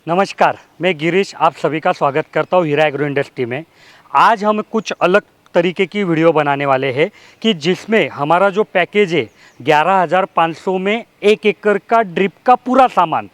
नमस्कार, मैं गिरीश आप सभी का स्वागत करता हूँ हीरा एग्रो इंडस्ट्री में। आज हम कुछ अलग तरीके की वीडियो बनाने वाले हैं कि जिसमें हमारा जो पैकेज है 11,500 में 1 एकड़ का ड्रिप का पूरा सामान।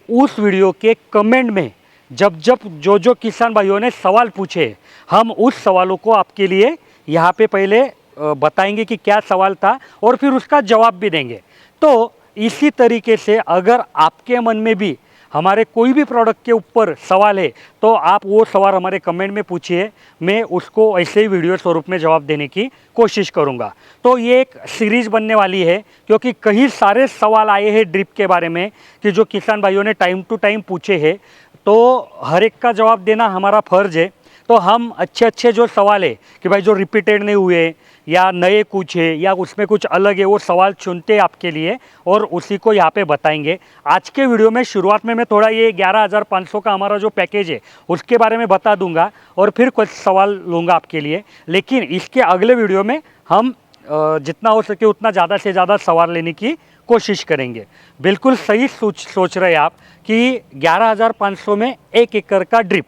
उस वीडियो के कमेंट में जब जो किसान भाइयों ने सवाल पूछे, हम उस सवालों को आपके लिए यहाँ पे पहले बताएंगे कि क्या सवाल था और फिर उसका जवाब भी देंगे। तो इसी तरीके से अगर आपके मन में भी हमारे कोई भी प्रोडक्ट के ऊपर सवाल है तो आप वो सवाल हमारे कमेंट में पूछिए, मैं उसको ऐसे ही वीडियो स्वरूप में जवाब देने की कोशिश करूँगा। तो ये एक सीरीज़ बनने वाली है क्योंकि कई सारे सवाल आए हैं ड्रिप के बारे में कि जो किसान भाइयों ने टाइम टू टाइम पूछे हैं, तो हर एक का जवाब देना हमारा फ़र्ज़ है। तो हम अच्छे जो सवाल है कि भाई जो रिपीटेड नहीं हुए या नए कुछ है या उसमें कुछ अलग है, वो सवाल चुनते आपके लिए और उसी को यहाँ पे बताएंगे। आज के वीडियो में शुरुआत में मैं थोड़ा ये 11,500 का हमारा जो पैकेज है उसके बारे में बता दूंगा और फिर कुछ सवाल लूँगा आपके लिए। लेकिन इसके अगले वीडियो में हम जितना हो सके उतना ज़्यादा से ज़्यादा सवाल लेने की कोशिश करेंगे। बिल्कुल सही सोच रहे आप कि 11,500 में 1 एकड़ का ड्रिप।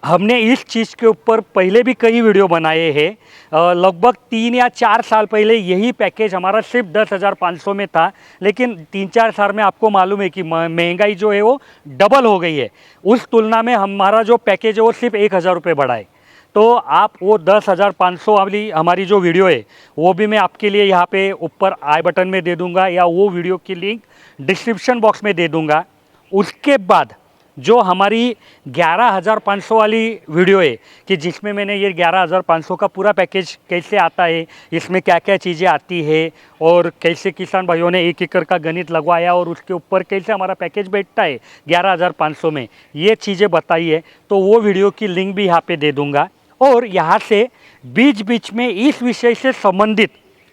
हमने इस चीज़ के ऊपर पहले भी कई वीडियो बनाए हैं। लगभग 3 या 4 साल पहले यही पैकेज हमारा सिर्फ 10,500 में था, लेकिन 3-4 साल में आपको मालूम है कि महंगाई जो है वो डबल हो गई है। उस तुलना में हमारा जो पैकेज है वो सिर्फ 1,000 रुपये बढ़ा है। तो आप वो 10,500 वाली हमारी जो वीडियो है वो भी मैं आपके लिए यहाँ पे ऊपर आई बटन में दे दूँगा या वो वीडियो की लिंक डिस्क्रिप्शन बॉक्स में दे दूँगा। उसके बाद जो हमारी 11,500 वाली वीडियो है कि जिसमें मैंने ये 11,500 का पूरा पैकेज कैसे आता है, इसमें क्या क्या चीज़ें आती है और कैसे किसान भाइयों ने 1 एकड़ का गणित लगवाया और उसके ऊपर कैसे हमारा पैकेज बैठता है 11,500 में, ये चीज़ें बताई है। तो वो वीडियो की लिंक भी यहाँ पे दे दूँगा और यहाँ से बीच बीच में इस विषय से संबंधित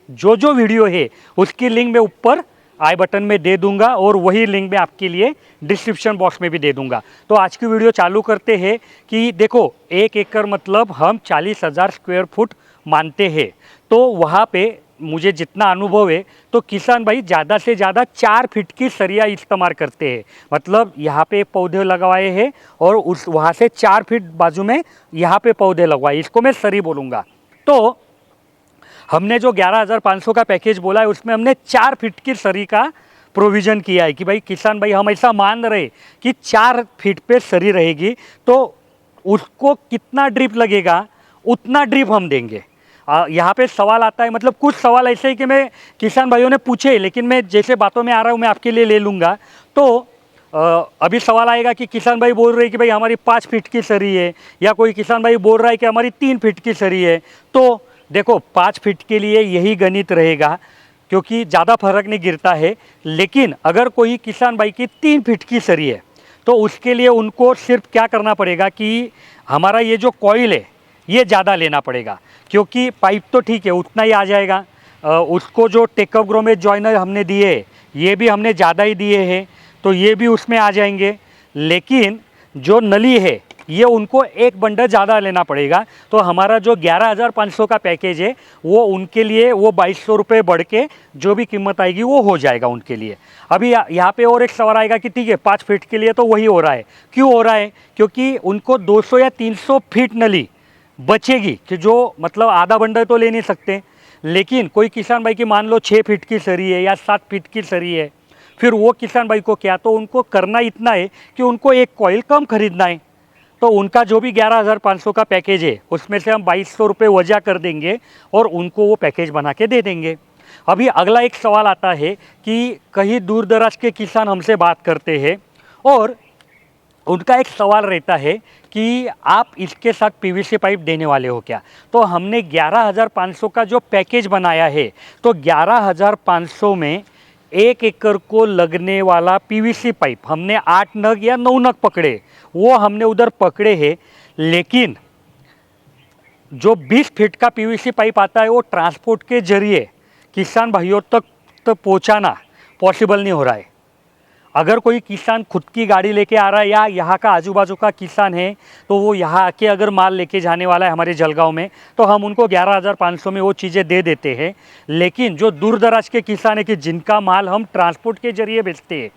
जो वीडियो है उसकी लिंक मैं ऊपर आई बटन में दे दूंगा और वही लिंक मैं आपके लिए डिस्क्रिप्शन बॉक्स में भी दे दूंगा। तो आज की वीडियो चालू करते हैं कि देखो 1 एकड़ मतलब हम 40,000 स्क्वायर फुट मानते हैं। तो वहाँ पे मुझे जितना अनुभव है तो किसान भाई ज़्यादा से ज़्यादा 4 फीट की सरिया इस्तेमाल करते हैं। मतलब यहाँ पे पौधे लगवाए हैं और उस वहाँ से 4 फीट बाजू में यहाँ पे पौधे लगवाए, इसको मैं सरी बोलूँगा। तो हमने जो 11,500 का पैकेज बोला है उसमें हमने 4 फीट की सरी का प्रोविज़न किया है कि भाई किसान भाई हम ऐसा मान रहे कि 4 फीट पे सरी रहेगी तो उसको कितना ड्रिप लगेगा उतना ड्रिप हम देंगे। यहाँ पे सवाल आता है, मतलब कुछ सवाल ऐसे ही कि मैं किसान भाइयों ने पूछे, लेकिन मैं जैसे बातों में आ रहा हूँ मैं आपके लिए ले लूँगा। तो अभी सवाल आएगा कि किसान भाई बोल रहे हैं कि भाई हमारी 5 फीट की सरी है या कोई किसान भाई बोल रहा है कि हमारी 3 फीट की सरी है। तो देखो 5 फीट के लिए यही गणित रहेगा क्योंकि ज़्यादा फर्क नहीं गिरता है। लेकिन अगर कोई किसान भाई की 3 फीट की सरी है तो उसके लिए उनको सिर्फ क्या करना पड़ेगा कि हमारा ये जो कॉइल है ये ज़्यादा लेना पड़ेगा, क्योंकि पाइप तो ठीक है उतना ही आ जाएगा। उसको जो टेकअप ग्रो में जॉइनर हमने दिए ये भी हमने ज़्यादा ही दिए हैं तो ये भी उसमें आ जाएंगे। लेकिन जो नली है ये उनको एक बंडल ज़्यादा लेना पड़ेगा। तो हमारा जो 11,500 का पैकेज है वो उनके लिए वो 2,200 रुपये बढ़ के जो भी कीमत आएगी वो हो जाएगा उनके लिए। अभी यहाँ पे और एक सवाल आएगा कि ठीक है 5 फीट के लिए तो वही हो रहा है, क्यों हो रहा है? क्योंकि उनको 200 या 300 फीट नली बचेगी कि जो मतलब आधा बंडल तो ले नहीं सकते। लेकिन कोई किसान भाई की मान लो 6 फीट की सरी है या 7 फीट की सरी है, फिर वो किसान भाई को क्या, तो उनको करना इतना है कि उनको एक कॉइल कम खरीदना है। तो उनका जो भी 11,500 का पैकेज है उसमें से हम 2,200 रुपये वजह कर देंगे और उनको वो पैकेज बना के दे देंगे। अभी अगला एक सवाल आता है कि कहीं दूर दराज के किसान हमसे बात करते हैं और उनका एक सवाल रहता है कि आप इसके साथ पीवीसी पाइप देने वाले हो क्या? तो हमने 11,500 का जो पैकेज बनाया है तो 11,500 में 1 एकड़ को लगने वाला पीवीसी पाइप हमने 8 नग या 9 नग पकड़े, वो हमने उधर पकड़े हैं। लेकिन जो 20 फीट का पीवीसी पाइप आता है वो ट्रांसपोर्ट के जरिए किसान भाइयों तक तो पहुँचाना पॉसिबल नहीं हो रहा है। अगर कोई किसान खुद की गाड़ी लेके आ रहा है या यहाँ का आजू बाजू का किसान है तो वो यहाँ आके अगर माल लेके जाने वाला है हमारे जलगांव में तो हम उनको 11,500 में वो चीज़ें दे देते हैं। लेकिन जो दूर दराज के किसान है कि जिनका माल हम ट्रांसपोर्ट के जरिए बेचते हैं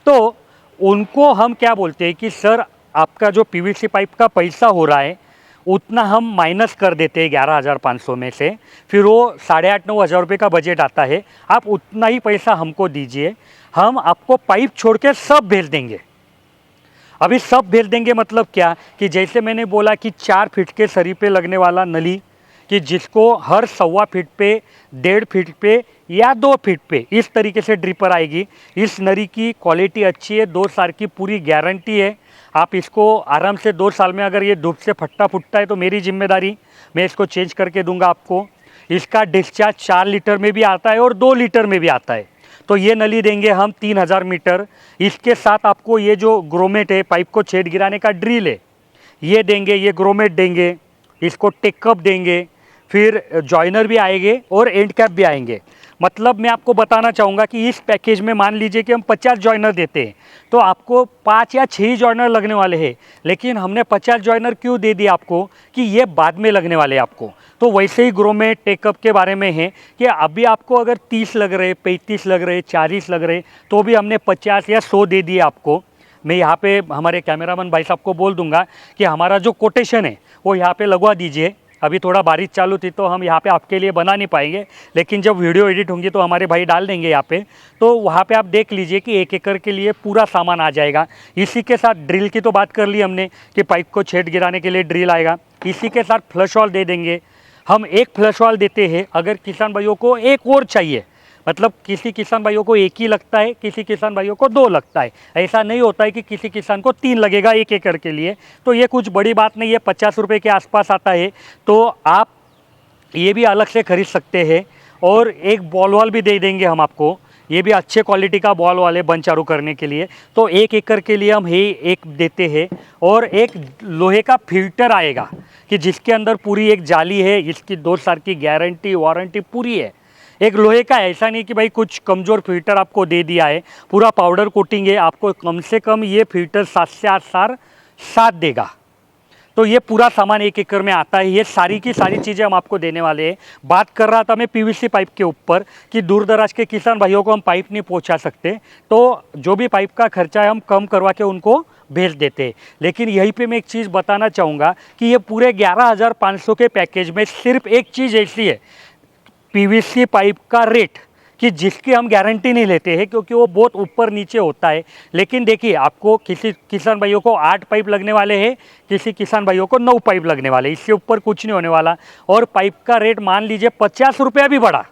तो उनको हम क्या बोलते हैं कि सर आपका जो पीवीसी पाइप का पैसा हो रहा है उतना हम माइनस कर देते हैं 11,500 में से, फिर वो 8,500-9 हज़ार रुपये का बजट आता है, आप उतना ही पैसा हमको दीजिए, हम आपको पाइप छोड़ के सब भेज देंगे। अभी सब भेज देंगे मतलब क्या कि जैसे मैंने बोला कि 4 फीट के सरी पे लगने वाला नली, कि जिसको हर 1.25 फीट पे, 1.5 फीट पे या 2 फीट पे इस तरीके से ड्रिपर आएगी। इस नली की क्वालिटी अच्छी है, 2 साल की पूरी गारंटी है। आप इसको आराम से 2 साल में अगर ये धूप से फटता फुटता है तो मेरी जिम्मेदारी, मैं इसको चेंज करके दूंगा आपको। इसका डिस्चार्ज 4 लीटर में भी आता है और 2 लीटर में भी आता है। तो ये नली देंगे हम 3000 मीटर। इसके साथ आपको ये जो ग्रोमेट है, पाइप को छेद गिराने का ड्रिल है, ये देंगे, ये ग्रोमेट देंगे, इसको टेकअप देंगे, फिर जॉइनर भी आएंगे और एंड कैप भी आएंगे। मतलब मैं आपको बताना चाहूँगा कि इस पैकेज में मान लीजिए कि हम 50 जॉइनर देते हैं तो आपको 5 या 6 जॉइनर लगने वाले हैं, लेकिन हमने 50 जॉइनर क्यों दे दिए आपको कि ये बाद में लगने वाले हैं आपको। तो वैसे ही ग्रोमेट टेकअप के बारे में है कि अभी आपको अगर 30 लग रहे, 35 लग रहे, 40 लग रहे, तो भी हमने 50 या 100 दे दिए आपको। मैं यहाँ पे हमारे कैमरामैन भाई साहब को बोल दूंगा कि हमारा जो कोटेशन है वो यहाँ पे लगवा दीजिए। अभी थोड़ा बारिश चालू थी तो हम यहाँ पे आपके लिए बना नहीं पाएंगे, लेकिन जब वीडियो एडिट होंगी तो हमारे भाई डाल देंगे यहाँ पे। तो वहाँ पे आप देख लीजिए कि 1 एकड़ के लिए पूरा सामान आ जाएगा। इसी के साथ ड्रिल की तो बात कर ली हमने कि पाइप को छेद गिराने के लिए ड्रिल आएगा। इसी के साथ फ्लश वॉल दे देंगे हम, 1 फ्लश वॉल देते हैं। अगर किसान भाइयों को एक और चाहिए, मतलब किसी किसान भाइयों को 1 ही लगता है, किसी किसान भाइयों को 2 लगता है, ऐसा नहीं होता है कि किसी किसान को 3 लगेगा 1 एकड़ के लिए। तो ये कुछ बड़ी बात नहीं है, 50 रुपये के आसपास आता है, तो आप ये भी अलग से खरीद सकते हैं। और एक बॉल वॉल भी दे देंगे हम आपको, ये भी अच्छे क्वालिटी का बॉल वाले बंद चालू करने के लिए। तो 1 एकड़ के लिए हम ही एक देते हैं। और एक लोहे का फिल्टर आएगा कि जिसके अंदर पूरी एक जाली है, इसकी 2 साल की गारंटी वारंटी पूरी है। एक लोहे का, ऐसा नहीं कि भाई कुछ कमज़ोर फिल्टर आपको दे दिया है, पूरा पाउडर कोटिंग है, आपको कम से कम ये फिल्टर 7 से 8 साल साथ देगा। तो ये पूरा सामान 1 एकड़ में आता है। ये सारी की सारी चीज़ें हम आपको देने वाले हैं। बात कर रहा था मैं पीवीसी पाइप के ऊपर कि दूर दराज के किसान भाइयों को हम पाइप नहीं पहुंचा सकते, तो जो भी पाइप का खर्चा है हम कम करवा के उनको भेज देते हैं। लेकिन यहीं पे मैं एक चीज़ बताना चाहूँगा कि ये पूरे 11,500 के पैकेज में सिर्फ एक चीज़ ऐसी है, पीवीसी पाइप का रेट, कि जिसकी हम गारंटी नहीं लेते हैं क्योंकि वो बहुत ऊपर नीचे होता है। लेकिन देखिए, आपको किसी किसान भाइयों को 8 पाइप लगने वाले हैं, किसी किसान भाइयों को 9 पाइप लगने वाले, इससे ऊपर कुछ नहीं होने वाला। और पाइप का रेट मान लीजिए 50 रुपया भी बढ़ा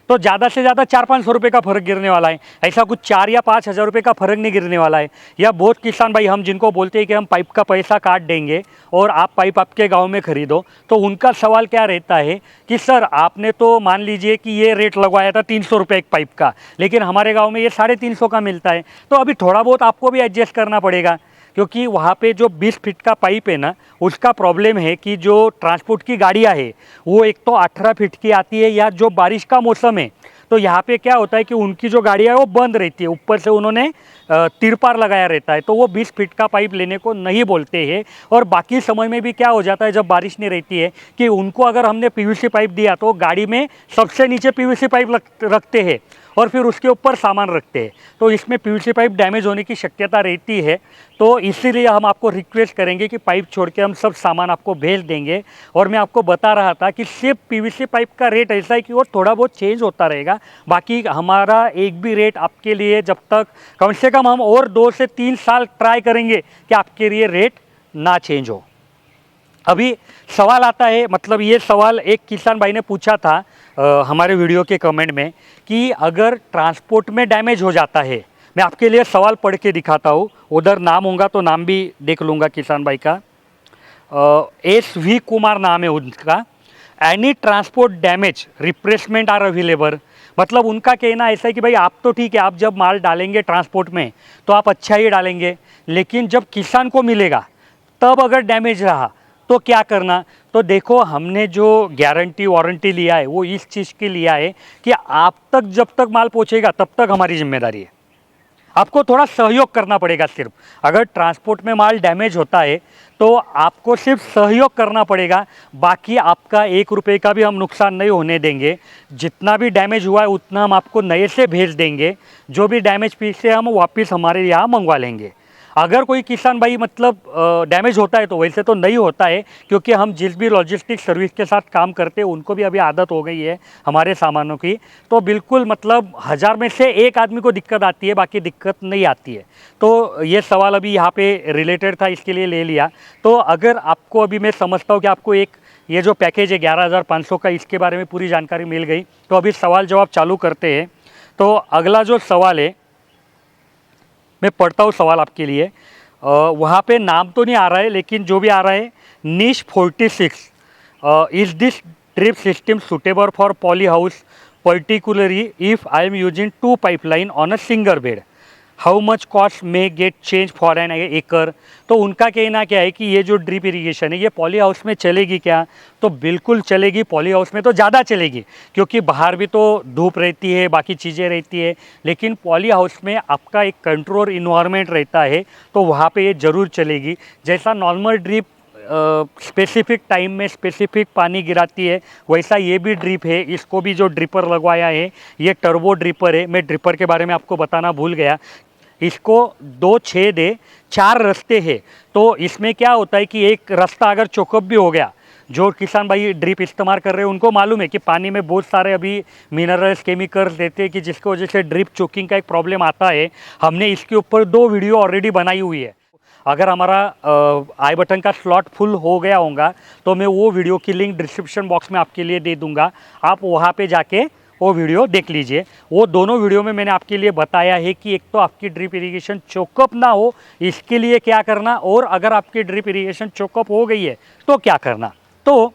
तो ज़्यादा से ज़्यादा 400-500 रुपये का फ़र्क गिरने वाला है। ऐसा कुछ 4 या 5 हज़ार रुपये का फ़र्क नहीं गिरने वाला है। या बहुत किसान भाई हम जिनको बोलते हैं कि हम पाइप का पैसा काट देंगे और आप पाइप आपके गांव में ख़रीदो, तो उनका सवाल क्या रहता है कि सर आपने तो मान लीजिए कि ये रेट लगवाया था 300 रुपये एक पाइप का, लेकिन हमारे गाँव में ये 350 का मिलता है। तो अभी थोड़ा बहुत आपको भी एडजस्ट करना पड़ेगा, क्योंकि वहाँ पे जो 20 फीट का पाइप है ना, उसका प्रॉब्लम है कि जो ट्रांसपोर्ट की गाड़ियाँ है वो एक तो 18 फीट की आती है, या जो बारिश का मौसम है तो यहाँ पे क्या होता है कि उनकी जो गाड़ियाँ है वो बंद रहती है, ऊपर से उन्होंने तिरपार लगाया रहता है, तो वो 20 फीट का पाइप लेने को नहीं बोलते हैं। और बाकी समय में भी क्या हो जाता है जब बारिश नहीं रहती है कि उनको अगर हमने पीवीसी पाइप दिया तो गाड़ी में सबसे नीचे पीवीसी पाइप रखते हैं और फिर उसके ऊपर सामान रखते हैं, तो इसमें पीवीसी पाइप डैमेज होने की शक्यता रहती है। तो इसीलिए हम आपको रिक्वेस्ट करेंगे कि पाइप छोड़ के हम सब सामान आपको भेज देंगे। और मैं आपको बता रहा था कि सिर्फ पीवीसी पाइप का रेट ऐसा है कि वो थोड़ा बहुत चेंज होता रहेगा, बाकी हमारा एक भी रेट आपके लिए जब तक कम से कम हम और 2 से 3 साल ट्राई करेंगे कि आपके लिए रेट ना चेंज हो। अभी सवाल आता है, मतलब ये सवाल एक किसान भाई ने पूछा था हमारे वीडियो के कमेंट में कि अगर ट्रांसपोर्ट में डैमेज हो जाता है, मैं आपके लिए सवाल पढ़ के दिखाता हूँ, उधर नाम होगा तो नाम भी देख लूँगा किसान भाई का। SV कुमार नाम है उनका। Any transport damage replacement are available. मतलब उनका कहना ऐसा है कि भाई आप तो ठीक है, आप जब माल डालेंगे ट्रांसपोर्ट में तो आप अच्छा ही डालेंगे, लेकिन जब किसान को मिलेगा तब अगर डैमेज रहा तो क्या करना। तो देखो, हमने जो गारंटी वारंटी लिया है वो इस चीज़ के लिया है कि आप तक जब तक माल पहुंचेगा तब तक हमारी जिम्मेदारी है। आपको थोड़ा सहयोग करना पड़ेगा। सिर्फ अगर ट्रांसपोर्ट में माल डैमेज होता है तो आपको सिर्फ सहयोग करना पड़ेगा, बाकी आपका 1 रुपये का भी हम नुकसान नहीं होने देंगे। जितना भी डैमेज हुआ है उतना हम आपको नए से भेज देंगे, जो भी डैमेज पीस है हम वापस हमारे यहाँ मंगवा लेंगे। अगर कोई किसान भाई मतलब डैमेज होता है तो वैसे तो नहीं होता है, क्योंकि हम जिस भी लॉजिस्टिक सर्विस के साथ काम करते हैं उनको भी अभी आदत हो गई है हमारे सामानों की। तो बिल्कुल मतलब 1000 में से 1 आदमी को दिक्कत आती है, बाकी दिक्कत नहीं आती है। तो ये सवाल अभी यहाँ पे रिलेटेड था, इसके लिए ले लिया। तो अगर आपको अभी मैं समझता हूँ कि आपको एक ये जो पैकेज है 11,500 का, इसके बारे में पूरी जानकारी मिल गई, तो अभी सवाल जवाब चालू करते हैं। तो अगला जो सवाल है मैं पढ़ता हूँ सवाल आपके लिए। वहाँ पे नाम तो नहीं आ रहा है, लेकिन जो भी आ रहा है, निश 46 is this drip system suitable for poly house particularly if I am using 2 pipeline on a single bed, how much cost may get change for an acre. तो उनका कहना क्या है कि ये जो ड्रिप इरिगेशन है ये पॉली हाउस में चलेगी क्या? तो बिल्कुल चलेगी। पॉली हाउस में तो ज़्यादा चलेगी, क्योंकि बाहर भी तो धूप रहती है, बाकी चीज़ें रहती है, लेकिन पॉली हाउस में आपका एक कंट्रोल इन्वायरमेंट रहता है, तो वहाँ पे ये ज़रूर चलेगी। जैसा नॉर्मल ड्रिप स्पेसिफिक टाइम में स्पेसिफिक पानी गिराती है, वैसा ये भी ड्रिप है। इसको भी जो ड्रिपर लगवाया है ये टर्बो ड्रिपर है। मैं ड्रिपर के बारे में आपको बताना भूल गया। इसको 2 छेद है, 4 रास्ते हैं। तो इसमें क्या होता है कि एक रास्ता अगर चोकअप भी हो गया, जो किसान भाई ड्रिप इस्तेमाल कर रहे हैं उनको मालूम है कि पानी में बहुत सारे अभी मिनरल्स केमिकल्स देते हैं कि जिसकी वजह से ड्रिप चोकिंग का एक प्रॉब्लम आता है। हमने इसके ऊपर 2 वीडियो ऑलरेडी बनाई हुई है। अगर हमारा आई बटन का स्लॉट फुल हो गया होगा तो मैं वो वीडियो की लिंक डिस्क्रिप्शन बॉक्स में आपके लिए दे दूंगा, आप वहाँ पे जाके वो वीडियो देख लीजिए। वो दोनों वीडियो में मैंने आपके लिए बताया है कि एक तो आपकी ड्रिप इरिगेशन चोकअप ना हो इसके लिए क्या करना, और अगर आपकी ड्रिप इरिगेशन चोकअप हो गई है तो क्या करना। तो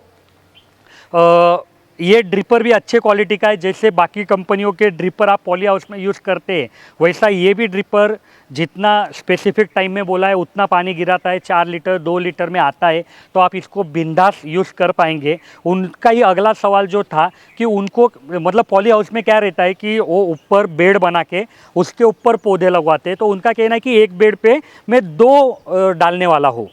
ये ड्रिपर भी अच्छे क्वालिटी का है। जैसे बाकी कंपनियों के ड्रिपर आप पॉली हाउस में यूज़ करते हैं, वैसा ये भी ड्रिपर जितना स्पेसिफिक टाइम में बोला है उतना पानी गिराता है। 4 लीटर 2 लीटर में आता है, तो आप इसको बिंदास यूज़ कर पाएंगे। उनका ही अगला सवाल जो था कि उनको मतलब पॉली हाउस में क्या रहता है कि वो ऊपर बेड बना के उसके ऊपर पौधे लगवाते हैं। तो उनका कहना है कि एक बेड पे मैं 2 डालने वाला हूँ।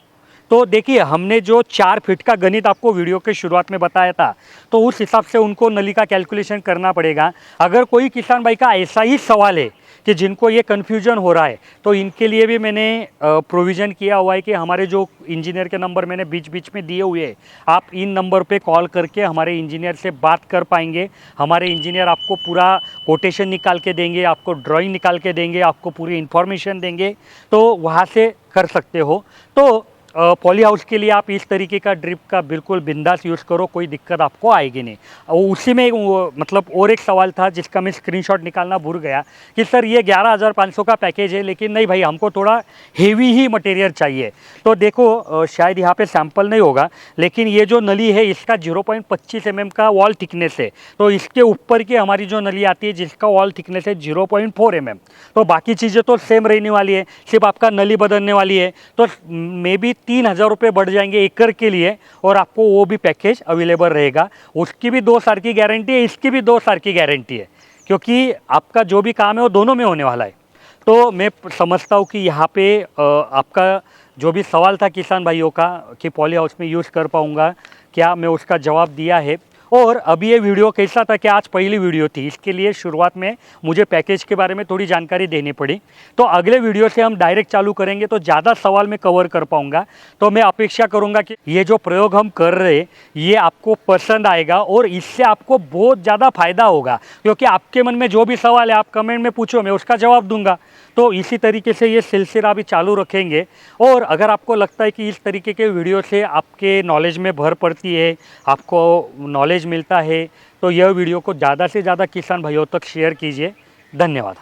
तो देखिए, हमने जो 4 फीट का गणित आपको वीडियो के शुरुआत में बताया था, तो उस हिसाब से उनको नली का कैलकुलेशन करना पड़ेगा। अगर कोई किसान भाई का ऐसा ही सवाल है कि जिनको ये कन्फ्यूजन हो रहा है, तो इनके लिए भी मैंने प्रोविज़न किया हुआ है कि हमारे जो इंजीनियर के नंबर मैंने बीच बीच में दिए हुए हैं, आप इन नंबर पे कॉल करके हमारे इंजीनियर से बात कर पाएंगे। हमारे इंजीनियर आपको पूरा कोटेशन निकाल के देंगे, आपको ड्राइंग निकाल के देंगे, आपको पूरी इन्फॉर्मेशन देंगे, तो वहाँ से कर सकते हो। तो पॉली हाउस के लिए आप इस तरीके का ड्रिप का बिल्कुल बिंदास यूज़ करो, कोई दिक्कत आपको आएगी नहीं। उसी में मतलब और एक सवाल था जिसका मैं स्क्रीनशॉट निकालना भूल गया कि सर ये 11,500 का पैकेज है, लेकिन नहीं भाई हमको थोड़ा हेवी ही मटेरियल चाहिए। तो देखो शायद यहाँ पे सैंपल नहीं होगा, लेकिन ये जो नली है इसका 0.25 mm का वॉल थिकनेस है। तो इसके ऊपर की हमारी जो नली आती है जिसका वॉल थिकनेस है 0.4 mm। तो बाकी चीज़ें तो सेम रहने वाली है, सिर्फ आपका नली बदलने वाली है। तो मे बी 3,000 रुपये बढ़ जाएंगे एकड़ के लिए, और आपको वो भी पैकेज अवेलेबल रहेगा। उसकी भी 2 साल की गारंटी है, इसकी भी 2 साल की गारंटी है, क्योंकि आपका जो भी काम है वो दोनों में होने वाला है। तो मैं समझता हूँ कि यहाँ पे आपका जो भी सवाल था किसान भाइयों का कि पॉली हाउस में यूज़ कर पाऊँगा क्या, मैं उसका जवाब दिया है। और अभी ये वीडियो कैसा था कि आज पहली वीडियो थी, इसके लिए शुरुआत में मुझे पैकेज के बारे में थोड़ी जानकारी देनी पड़ी। तो अगले वीडियो से हम डायरेक्ट चालू करेंगे तो ज़्यादा सवाल मैं कवर कर पाऊँगा। तो मैं अपेक्षा करूँगा कि ये जो प्रयोग हम कर रहे ये आपको पसंद आएगा और इससे आपको बहुत ज़्यादा फ़ायदा होगा, क्योंकि आपके मन में जो भी सवाल है आप कमेंट में पूछो, मैं उसका जवाब दूंगा। तो इसी तरीके से ये सिलसिला भी चालू रखेंगे। और अगर आपको लगता है कि इस तरीके के वीडियो से आपके नॉलेज में भर पड़ती है, आपको नॉलेज मिलता है, तो यह वीडियो को ज़्यादा से ज़्यादा किसान भाइयों तक शेयर कीजिए। धन्यवाद।